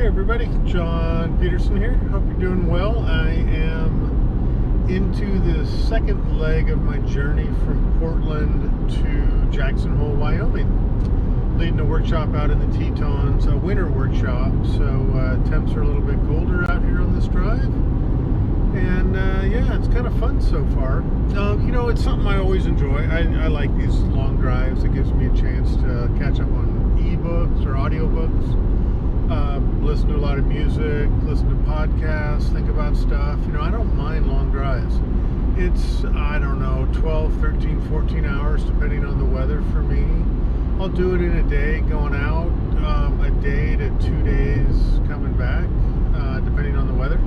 Hey everybody, John Pedersen here. Hope you're doing well. I am into the second leg of my journey from Portland to Jackson Hole, Wyoming. Leading a workshop out in the Tetons, a winter workshop. So temps are a little bit colder out here on this drive. And yeah, it's kind of fun so far. You know, it's something I always enjoy. I like these long drives. It gives me a chance to catch up on ebooks or audiobooks. Listen to a lot of music, listen to podcasts, think about stuff. You know, I don't mind long drives. It's, I don't know, 12, 13, 14 hours depending on the weather for me. I'll do it in a day going out, a day to 2 days coming back, depending on the weather.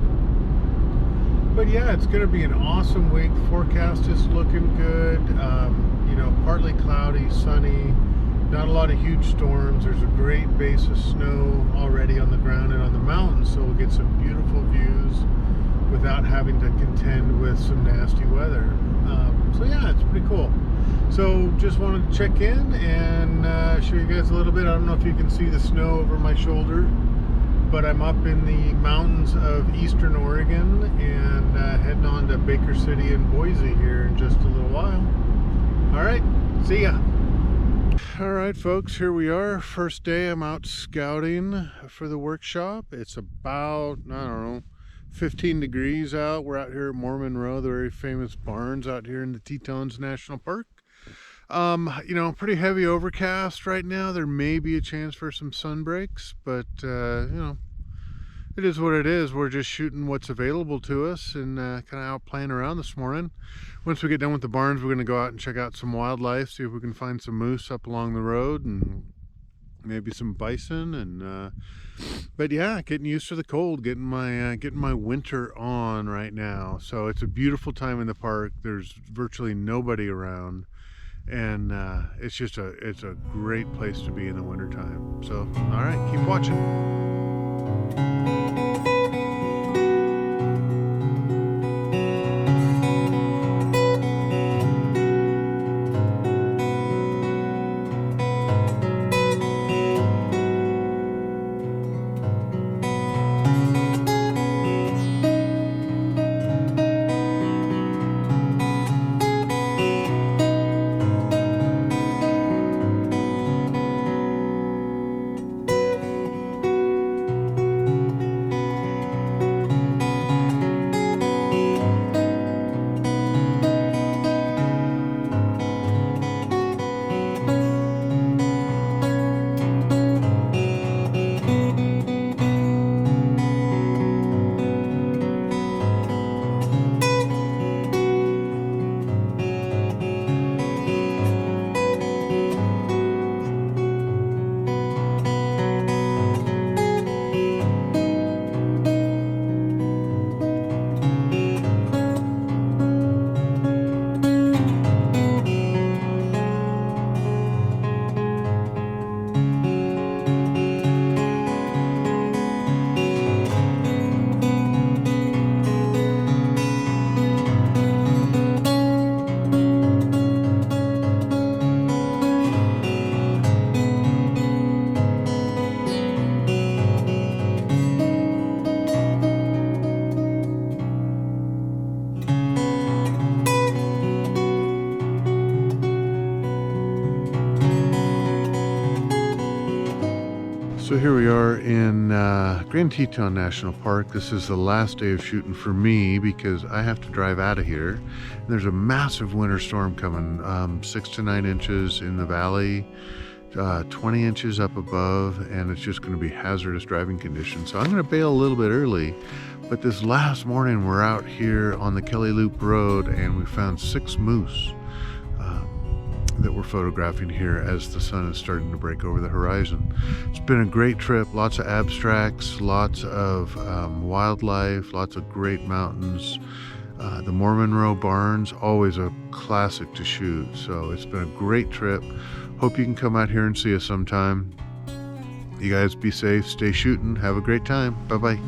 But yeah, it's going to be an awesome week. The forecast is looking good. You know, partly cloudy, sunny. Not a lot of huge storms. There's a great base of snow already on the ground and on the mountains, so we'll get some beautiful views without having to contend with some nasty weather. So yeah, it's pretty cool. So just wanted to check in and show you guys a little bit. I don't know if you can see the snow over my shoulder, but I'm up in the mountains of eastern Oregon and heading on to Baker City and Boise here in just a little while. All right, see ya. All right, folks, here we are. First day I'm out scouting for the workshop. It's about, I don't know, 15 degrees out. We're out here at Monroe, the very famous barns out here in the Tetons National Park. You know, pretty heavy overcast right now. There may be a chance for some sun breaks, but, you know, it is what it is. We're just shooting what's available to us and kind of out playing around this morning. Once we get done with the barns, we're going to go out and check out some wildlife, see if we can find some moose up along the road and maybe some bison. And but yeah, getting used to the cold, getting my winter on right now. So it's a beautiful time in the park. There's virtually nobody around, and it's a great place to be in the wintertime. So all right, keep watching. So here we are in Grand Teton National Park. This is the last day of shooting for me because I have to drive out of here. And there's a massive winter storm coming, 6 to 9 inches in the valley, 20 inches up above, and it's just going to be hazardous driving conditions. So I'm going to bail a little bit early, but this last morning we're out here on the Kelly Loop Road and we found 6 moose that we're photographing here as the sun is starting to break over the horizon. It's been a great trip, lots of abstracts, lots of wildlife, lots of great mountains. The Monroe barns, always a classic to shoot. So it's been a great trip. Hope you can come out here and see us sometime. You guys be safe, stay shooting, have a great time. Bye-bye.